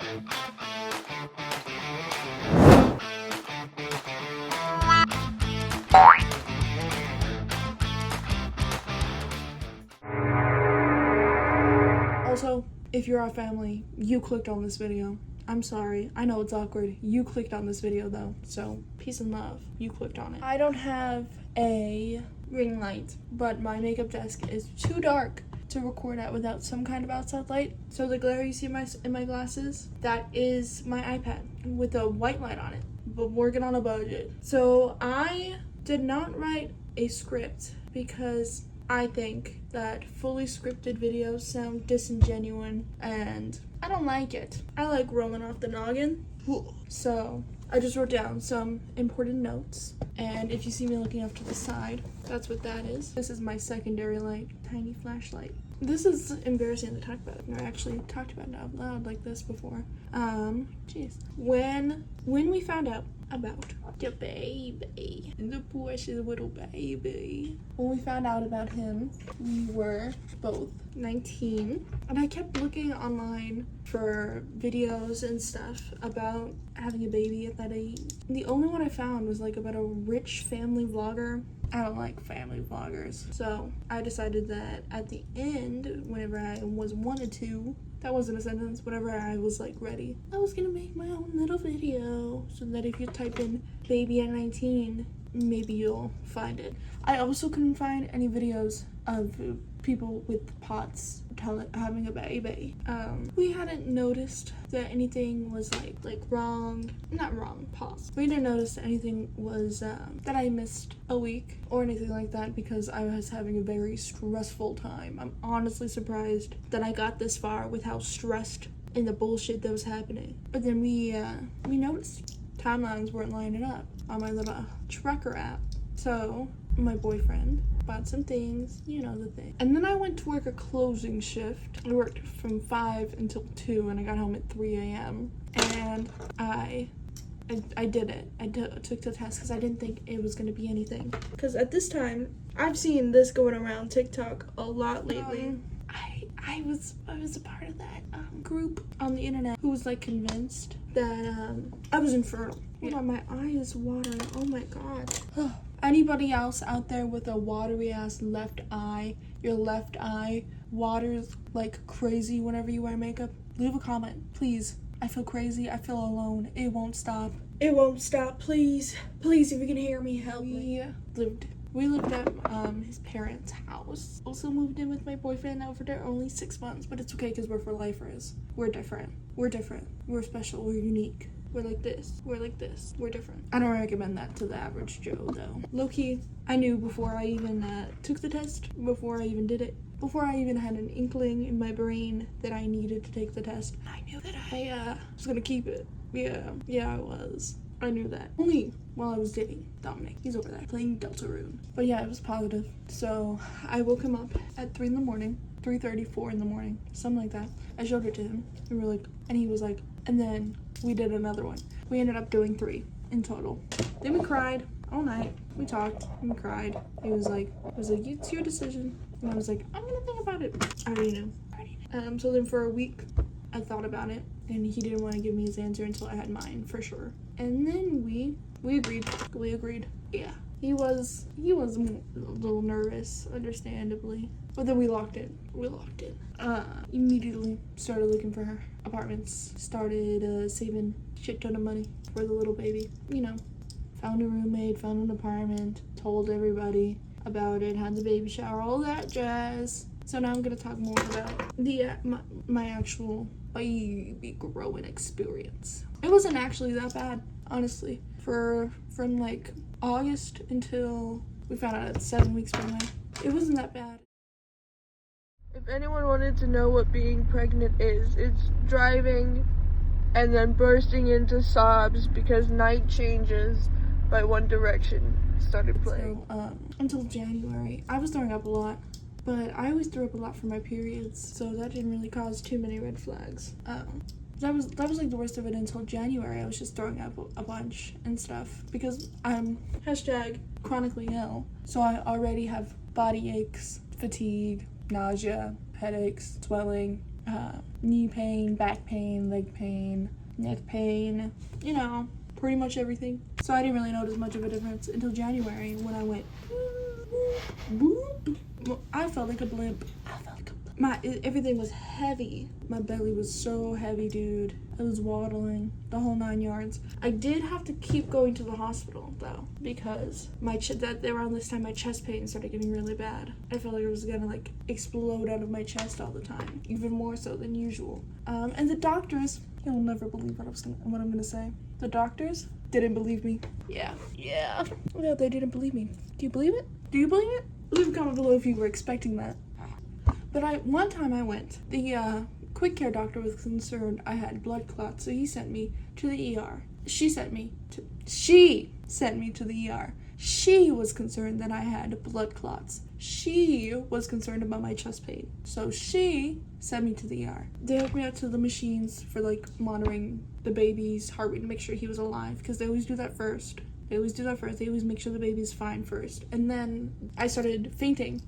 Also, if you're our family, you clicked on this video. I'm sorry. I know it's awkward. You clicked on this video though, so peace and love. You clicked on it. I don't have a ring light, but my makeup desk is too dark to record at without some kind of outside light. So the glare you see in my glasses, that is my iPad with a white light on it. But working on a budget. So I did not write a script because I think that fully scripted videos sound disingenuous and I don't like it. I like rolling off the noggin. So I just wrote down some important notes, and if you see me looking off to the side, that's what that is. This is my secondary light, tiny flashlight. This is embarrassing to talk about. I actually talked about it out loud like this before. Jeez. When we found out about the baby, the precious little baby, when we found out about him, we were both 19, and I kept looking online for videos and stuff about having a baby at that age. The only one I found was like about a rich family vlogger. I don't like family vloggers, so I decided that at the end, whenever I wanted to, that wasn't a sentence, whenever I was like ready, I was gonna make my own little video so that if you type in baby at 19, maybe you'll find it. I also couldn't find any videos of people with pots having a baby. We hadn't noticed that anything was like wrong, not wrong, pause. We didn't notice that anything was that I missed a week or anything like that because I was having a very stressful time. I'm honestly surprised that I got this far with how stressed and the bullshit that was happening. But then we noticed timelines weren't lining up on my little tracker app. So my boyfriend bought some things, you know the thing. And then I went to work a closing shift. I worked from 5 until 2 and I got home at 3 a.m. And I did it. I took the test because I didn't think it was going to be anything. Because at this time, I've seen this going around TikTok a lot lately. I was a part of that group on the internet who was like convinced that I was infertile. Hold on, my eye is watering. Oh my god. Anybody else out there with a watery ass left eye, your left eye waters like crazy whenever you wear makeup? Leave a comment, please. I feel crazy. I feel alone. It won't stop. It won't stop. Please, please, if you can hear me, help me. We lived at his parents' house. Also moved in with my boyfriend over there only 6 months, but it's okay because we're for lifers. We're different. We're different. We're special. We're unique. We're like this. We're like this. We're different. I don't recommend that to the average Joe, though. Low-key, I knew before I even took the test, before I even did it, before I even had an inkling in my brain that I needed to take the test, I knew that I was gonna keep it. Yeah, I was. I knew that. Only while I was dating Dominic. He's over there playing Deltarune. But yeah, it was positive. So I woke him up at 3 in the morning, 3:30, 4 in the morning, something like that. I showed it to him. And he was like, and then we did another one. We ended up doing 3 in total. Then we cried all night. We talked and we cried. He was like, it's your decision. And I was like, I'm gonna think about it. I already knew. So then for a week, I thought about it, and he didn't want to give me his answer until I had mine, for sure. And then we agreed. We agreed. Yeah. He was a little nervous, understandably. But then we locked in. Immediately started looking for apartments. Started saving a shit ton of money for the little baby. You know, found a roommate, found an apartment, told everybody about it, had the baby shower, all that jazz. So now I'm gonna talk more about the my actual baby growing experience. It wasn't actually that bad, honestly. From like August until we found out at 7 weeks pregnant, it wasn't that bad. If anyone wanted to know what being pregnant is, it's driving and then bursting into sobs because Night Changes by One Direction started playing. So, until January, I was throwing up a lot. But I always threw up a lot for my periods, so that didn't really cause too many red flags. That was like the worst of it until January. I was just throwing up a bunch and stuff because I'm #chronically ill. So I already have body aches, fatigue, nausea, headaches, swelling, knee pain, back pain, leg pain, neck pain, you know, pretty much everything. So I didn't really notice much of a difference until January when I went boop. I felt like a blimp. Everything was heavy. My belly was so heavy, dude. I was waddling the whole 9 yards. I did have to keep going to the hospital though, because around this time my chest pain started getting really bad. I felt like it was gonna like explode out of my chest all the time, even more so than usual. And the doctors, you'll never believe what I'm gonna say. The doctors didn't believe me. Yeah, they didn't believe me. Do you believe it? Do you believe it? Leave a comment below if you were expecting that. But one time I went, the quick care doctor was concerned I had blood clots, so he sent me to the ER. She sent me to the ER. She was concerned that I had blood clots. She was concerned about my chest pain, so she sent me to the ER. They hooked me up to the machines for like monitoring the baby's heart rate to make sure he was alive, because they always do that first. They always make sure the baby's fine first. And then I started fainting.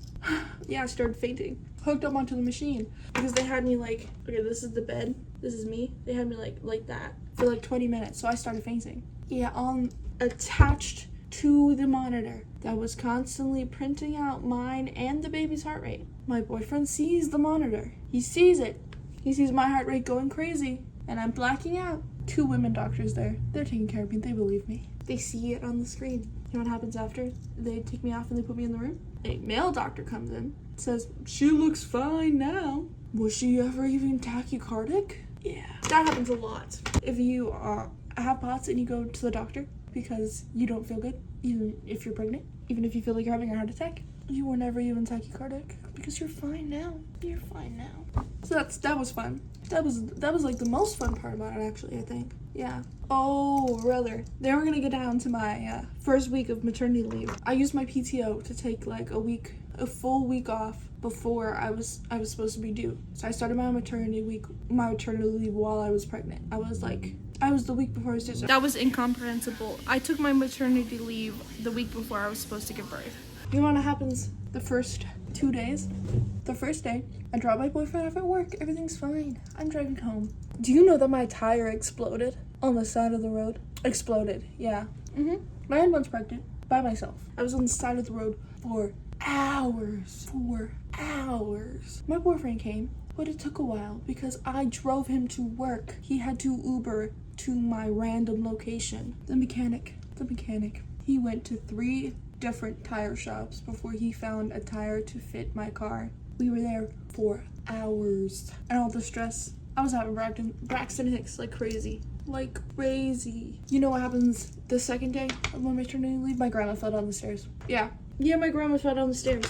Yeah, I started fainting. Hooked up onto the machine. Because they had me like, okay, this is the bed. This is me. They had me like that for like 20 minutes. So I started fainting. Yeah, attached to the monitor that was constantly printing out mine and the baby's heart rate. My boyfriend sees the monitor. He sees it. He sees my heart rate going crazy. And I'm blacking out. 2 women doctors there. They're taking care of me. They believe me. They see it on the screen. You know what happens after? They take me off and they put me in the room. A male doctor comes in, says, she looks fine now. Was she ever even tachycardic? Yeah. That happens a lot. If you have POTS and you go to the doctor because you don't feel good, even if you're pregnant, even if you feel like you're having a heart attack, you were never even tachycardic because you're fine now. You're fine now. So that was fun. That was like the most fun part about it, actually, I think. Yeah. Oh, brother. Then we're gonna get down to my first week of maternity leave. I used my PTO to take like a full week off before I was supposed to be due. So I started my maternity leave while I was pregnant. I was the week before I was due. That was incomprehensible. I took my maternity leave the week before I was supposed to give birth. You know what happens the first 2 days? The first day, I dropped my boyfriend off at work. Everything's fine. I'm driving home. Do you know that my tire exploded on the side of the road? Exploded, yeah. I had once pregnant by myself. I was on the side of the road for hours. My boyfriend came, but it took a while because I drove him to work. He had to Uber to my random location. The mechanic. He went to 3 different tire shops before he found a tire to fit my car. We were there for hours. And all the stress, I was having Braxton Hicks like crazy. You know what happens the second day of my maternity leave? My grandma fell down the stairs. Yeah, my grandma fell down the stairs.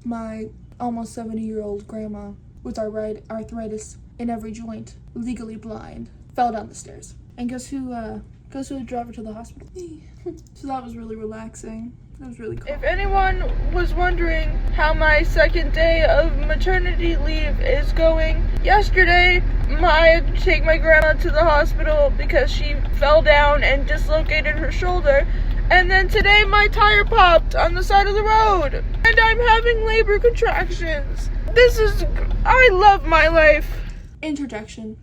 My almost 70-year-old grandma with arthritis in every joint, legally blind, fell down the stairs. And guess who drove her to the hospital? Me. So that was really relaxing. That was really cool. If anyone was wondering how my second day of maternity leave is going, yesterday I had to take my grandma to the hospital because she fell down and dislocated her shoulder. And then today my tire popped on the side of the road. And I'm having labor contractions. I love my life. Interjection.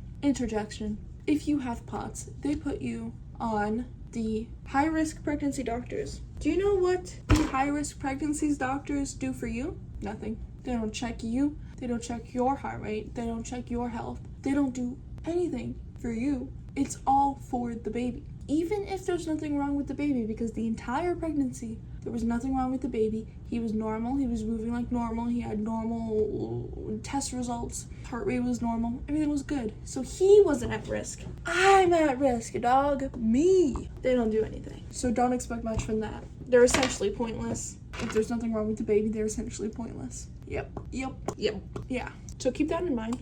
If you have POTS, they put you on the high-risk pregnancy doctors. Do you know what the high-risk pregnancy doctors do for you? Nothing. They don't check you. They don't check your heart rate. They don't check your health. They don't do anything for you. It's all for the baby. Even if there's nothing wrong with the baby, because the entire pregnancy, there was nothing wrong with the baby. He was normal. He was moving like normal. He had normal test results. Heart rate was normal. Everything was good. So he wasn't at risk. I'm at risk, dog. Me. They don't do anything. So don't expect much from that. They're essentially pointless. If there's nothing wrong with the baby, they're essentially pointless. Yep. Yeah. So keep that in mind.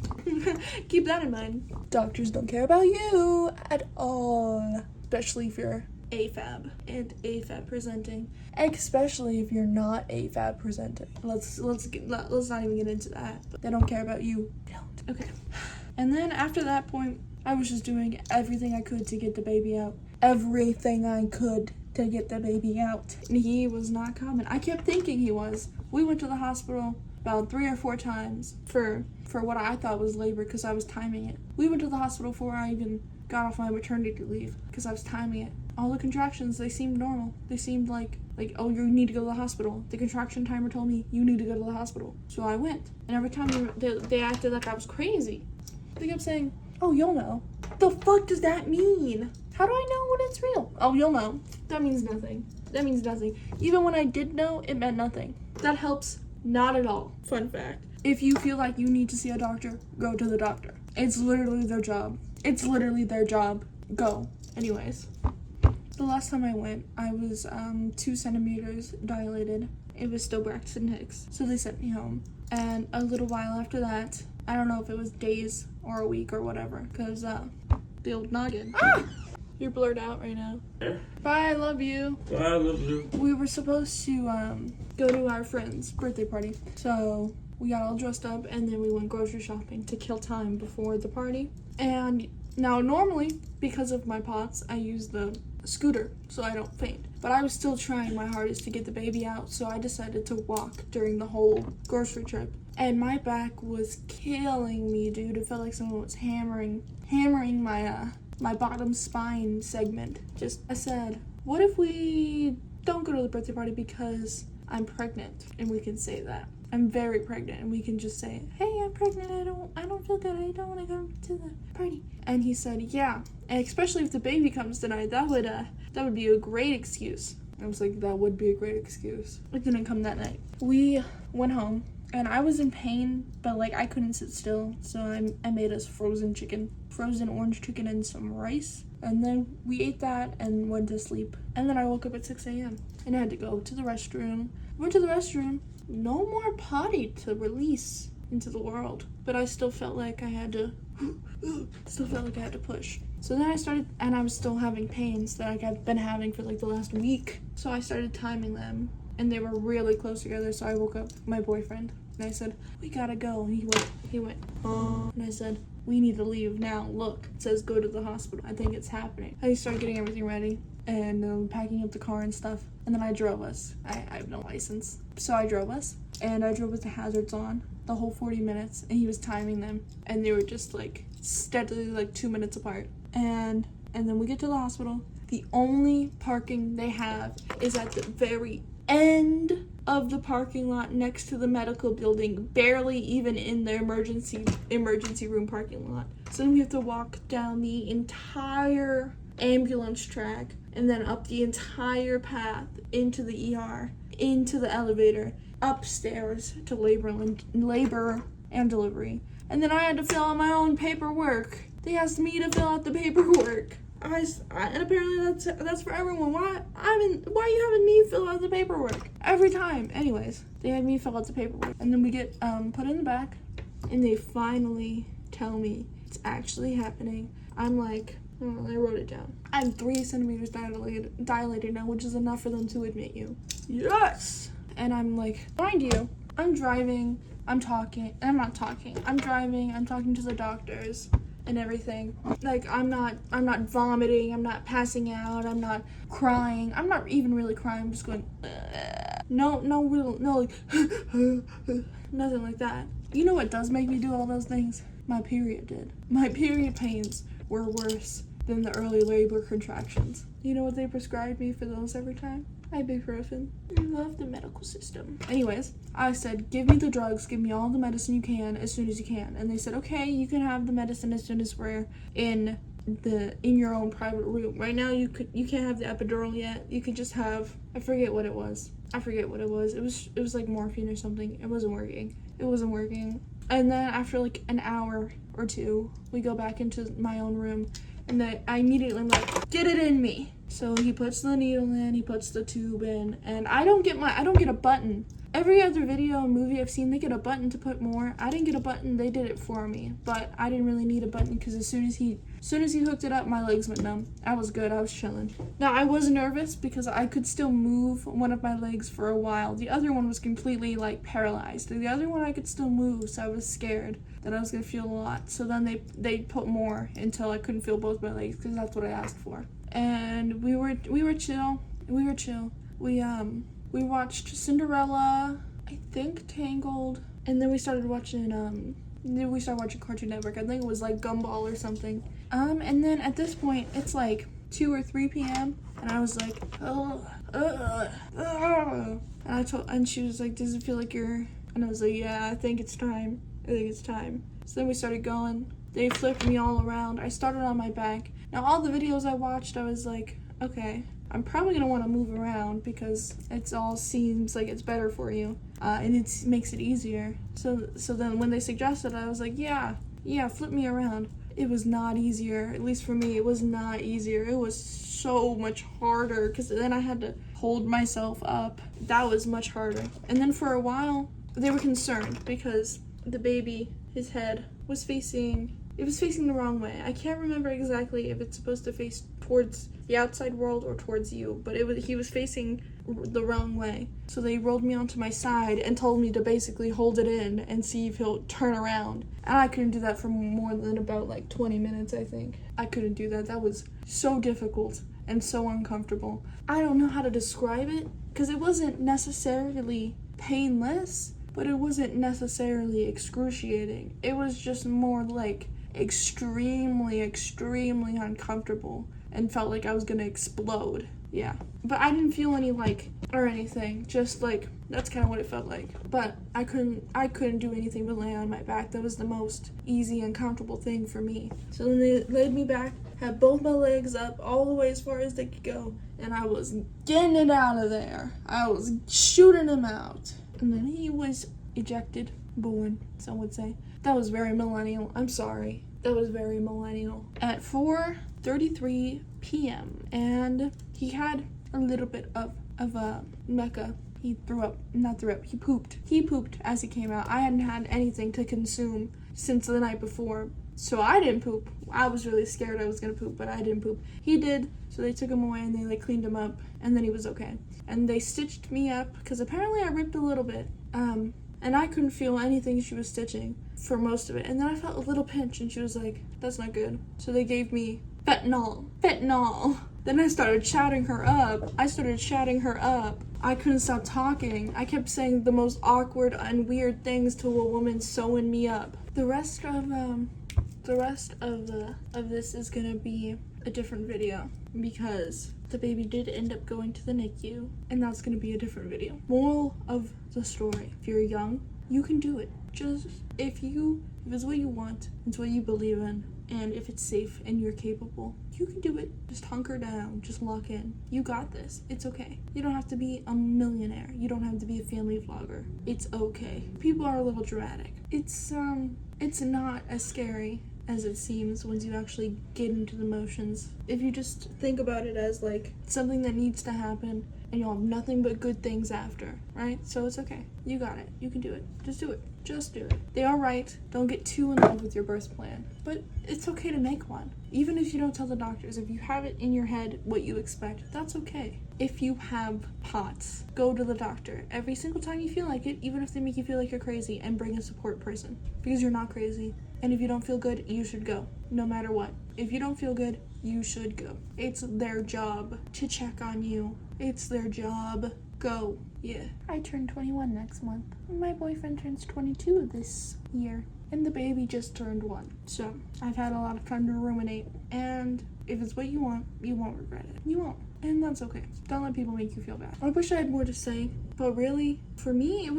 Doctors don't care about you at all. Especially if you're AFAB and AFAB presenting. Especially if you're not AFAB presenting. Let's not even get into that. But they don't care about you. They don't. Okay. And then after that point, I was just doing everything I could to get the baby out. Everything I could to get the baby out. And he was not coming. I kept thinking he was. We went to the hospital about 3 or 4 times for what I thought was labor because I was timing it. We went to the hospital before I even got off my maternity leave because I was timing it. All the contractions, they seemed normal. They seemed like, oh, you need to go to the hospital. The contraction timer told me, you need to go to the hospital. So I went. And every time they acted like I was crazy. They kept saying, oh, you'll know. The fuck does that mean? How do I know when it's real? Oh, you'll know. That means nothing. That means nothing. Even when I did know, it meant nothing. That helps not at all. Fun fact. If you feel like you need to see a doctor, go to the doctor. It's literally their job. It's literally their job. Go. Anyways. The last time I went, I was 2 centimeters dilated. It was still Braxton Hicks. So they sent me home. And a little while after that, I don't know if it was days or a week or whatever, because the old noggin. Ah! You're blurred out right now. Bye, I love you. Bye, I love you. We were supposed to go to our friend's birthday party. So we got all dressed up and then we went grocery shopping to kill time before the party. And now normally, because of my POTS, I use the scooter so I don't faint. But I was still trying my hardest to get the baby out, so I decided to walk during the whole grocery trip. And my back was killing me, dude. It felt like someone was hammering my bottom spine segment. I said, what if we don't go to the birthday party because I'm pregnant? And we can say that. I'm very pregnant, and we can just say, hey, I'm pregnant, I don't feel good, I don't want to go to the party. And he said, yeah, and especially if the baby comes tonight, that would be a great excuse. I was like, that would be a great excuse. It didn't come that night. We went home, and I was in pain, but like I couldn't sit still, so I made us frozen orange chicken and some rice. And then we ate that and went to sleep. And then I woke up at 6 a.m. and I had to go to the restroom. Went to the restroom. No more potty to release into the world. But I still felt like I had to push. So then I started, and I was still having pains that like I've been having for like the last week. So I started timing them, and they were really close together. So I woke up my boyfriend, and I said, we gotta go. And he went, and I said, we need to leave now. Look, it says go to the hospital. I think it's happening. I started getting everything ready and packing up the car and stuff. And then I drove us. I have no license. So I drove us, and I drove with the hazards on the whole 40 minutes, and he was timing them, and they were just like steadily like 2 minutes apart. And then we get to the hospital. The only parking they have is at the very end of the parking lot next to the medical building, barely even in the emergency room parking lot. So then we have to walk down the entire ambulance track and then up the entire path into the ER, into the elevator, upstairs to labor and delivery. And then I had to fill out my own paperwork. They asked me to fill out the paperwork. And apparently that's for everyone. Why are you having me fill out the paperwork every time? Anyways, they had me fill out the paperwork, and then we get put in the back, and they finally tell me it's actually happening. I'm like, oh, I wrote it down. I'm 3 centimeters dilated now, which is enough for them to admit you. Yes. And I'm like, mind you, I'm driving. I'm talking. I'm not talking. I'm driving. I'm talking to the doctors and everything. Like, I'm not vomiting, I'm not passing out, I'm not crying. I'm not even really crying, I'm just going, like, nothing like that. You know what does make me do all those things? My period did. My period pains were worse than the early labor contractions. You know what they prescribed me for those every time? Ibuprofen. I love the medical system. Anyways, I said, give me the drugs, give me all the medicine you can as soon as you can. And they said, okay, you can have the medicine as soon as we're in your own private room. Right now you can't have the epidural yet. You could just have, I forget what it was. It was like morphine or something. It wasn't working. And then after like an hour or two, we go back into my own room, and then I immediately am like, get it in me. So he puts the needle in, he puts the tube in, and I don't get a button. Every other video and movie I've seen, they get a button to put more. I didn't get a button, they did it for me. But I didn't really need a button because as soon as he hooked it up, my legs went numb. I was good, I was chilling. Now, I was nervous because I could still move one of my legs for a while. The other one was completely, like, paralyzed. The other one I could still move, so I was scared that I was going to feel a lot. So then they put more until I couldn't feel both my legs because that's what I asked for. And we were chill. We watched Cinderella, I think Tangled, And then we started watching Cartoon Network. I think it was like Gumball or something. And then at this point, it's like 2 or 3 p.m. and I was like, and she was like, does it feel like you're, and I was like, yeah, I think it's time. So then we started going. They flipped me all around. I started on my back. Now all the videos I watched, I was like, okay, I'm probably gonna want to move around because it all seems like it's better for you, and it makes it easier. So then when they suggested, I was like, yeah, flip me around. It was not easier, at least for me. It was not easier. It was so much harder because then I had to hold myself up. That was much harder. And then for a while, they were concerned because the baby, his head was facing the wrong way. I can't remember exactly if it's supposed to face towards the outside world or towards you, but he was facing the wrong way. So they rolled me onto my side and told me to basically hold it in and see if he'll turn around. And I couldn't do that for more than about like 20 minutes, I think. I couldn't do that. That was so difficult and so uncomfortable. I don't know how to describe it because it wasn't necessarily painless, but it wasn't necessarily excruciating. It was just more like extremely uncomfortable and felt like I was gonna explode. Yeah, but I didn't feel any or anything, just that's kind of what it felt like. But I couldn't do anything but lay on my back. That was the most easy and comfortable thing for me. So then they laid me back, had both my legs up all the way as far as they could go, and I was getting it out of there. I was shooting him out. And then he was ejected, born, some would say. That was very millennial. I'm sorry. That was very millennial. At 4:33 p.m. and he had a little bit of Mecca. He pooped. He pooped as he came out. I hadn't had anything to consume since the night before, so I didn't poop. I was really scared I was gonna poop, but I didn't poop. He did, so they took him away and they cleaned him up, and then he was okay. And they stitched me up because apparently I ripped a little bit. And I couldn't feel anything she was stitching for most of it. And then I felt a little pinch, and she was like, that's not good. So they gave me fentanyl. Then I started chatting her up. I couldn't stop talking. I kept saying the most awkward and weird things to a woman sewing me up. The rest of this is gonna be a different video because the baby did end up going to the NICU, and that's gonna be a different video. Moral of the story: if you're young, you can do it. Just if it's what you want, it's what you believe in, and if it's safe and you're capable, you can do it. Just hunker down, just lock in. You got this. It's okay. You don't have to be a millionaire. You don't have to be a family vlogger. It's okay. People are a little dramatic. It's not as scary as it seems once you actually get into the motions. If you just think about it as something that needs to happen and you'll have nothing but good things after, right? So it's okay. You got it. You can do it. Just do it. They are right. Don't get too in love with your birth plan. But it's okay to make one. Even if you don't tell the doctors, if you have it in your head what you expect, that's okay. If you have POTS, go to the doctor every single time you feel like it, even if they make you feel like you're crazy, and bring a support person. Because you're not crazy. And if you don't feel good, you should go. No matter what. If you don't feel good, you should go. It's their job to check on you. It's their job. Go. Yeah. I turn 21 next month. My boyfriend turns 22 this year. And the baby just turned 1. So I've had a lot of time to ruminate. And if it's what you want, you won't regret it. You won't. And that's okay. Don't let people make you feel bad. I wish I had more to say, but really, for me, it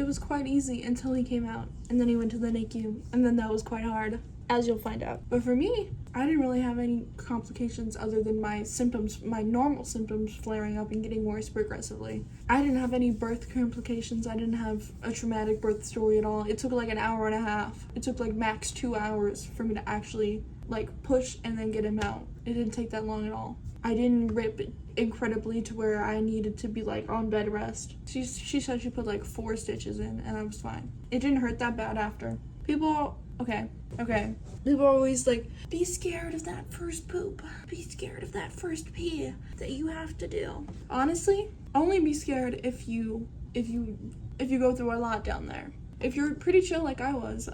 was quite easy until he came out, and then he went to the NICU, and then that was quite hard, as you'll find out. But for me, I didn't really have any complications other than my normal symptoms flaring up and getting worse progressively. I didn't have any birth complications. I didn't have a traumatic birth story at all. It took an hour and a half. It took max 2 hours for me to actually push and then get him out. It didn't take that long at all. I didn't rip incredibly to where I needed to be on bed rest. She said she put 4 stitches in and I was fine. It didn't hurt that bad after. People are always be scared of that first poop. Be scared of that first pee that you have to do. Honestly, only be scared if you go through a lot down there. If you're pretty chill like I was,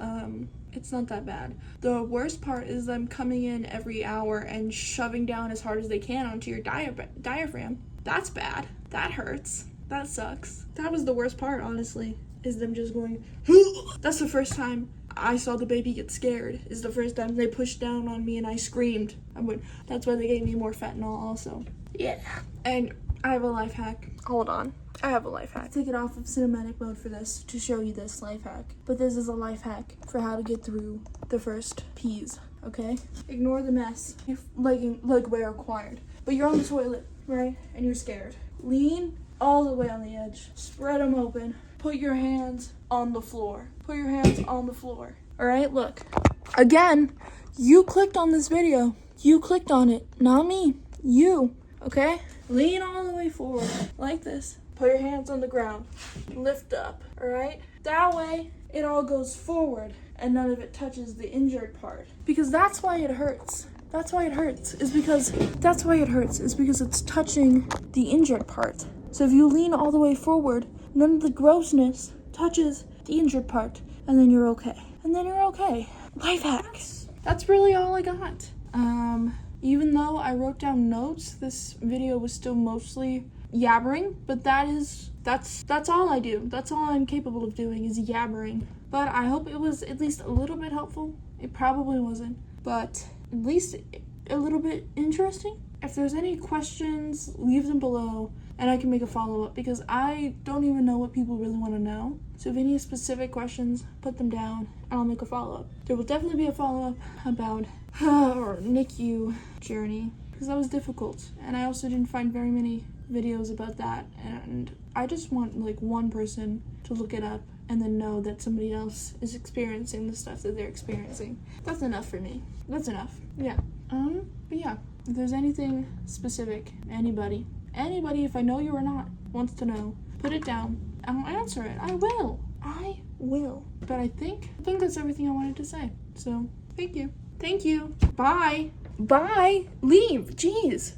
it's not that bad. The worst part is them coming in every hour and shoving down as hard as they can onto your diaphragm. That's bad. That hurts. That sucks. That was the worst part, honestly. is them just going, that's the first time I saw the baby get scared. Is the first time they pushed down on me and I screamed. That's why they gave me more fentanyl also. Yeah. And I have a life hack. Hold on. I have a life hack. Take it off of cinematic mode for this to show you this life hack. But this is a life hack for how to get through the first P's, okay? Ignore the mess, like where required. But you're on the toilet, right? And you're scared. Lean all the way on the edge. Spread them open. Put your hands on the floor. Put your hands on the floor. All right, look. Again, you clicked on this video. You clicked on it, not me. You, okay? Lean all the way forward, like this. Put your hands on the ground. Lift up, all right? That way, it all goes forward and none of it touches the injured part. Because that's why it hurts. That's why it hurts, is because it's touching the injured part. So if you lean all the way forward, none of the grossness touches the injured part, and then you're okay. Life hacks. That's really all I got. Even though I wrote down notes, this video was still mostly yabbering, but that's all I do. That's all I'm capable of doing is yabbering. But I hope it was at least a little bit helpful. It probably wasn't, but at least a little bit interesting. If there's any questions, leave them below and I can make a follow-up because I don't even know what people really want to know. So if any specific questions, put them down and I'll make a follow-up. There will definitely be a follow-up about our NICU journey because that was difficult and I also didn't find very many videos about that, and I just want like one person to look it up and then know that somebody else is experiencing the stuff that they're experiencing. That's enough for me. That's enough. Yeah. But yeah, if there's anything specific, anybody, if I know you or not, wants to know, put it down. I'll answer it. I will. But I think that's everything I wanted to say. So, thank you. Bye. Leave. Jeez.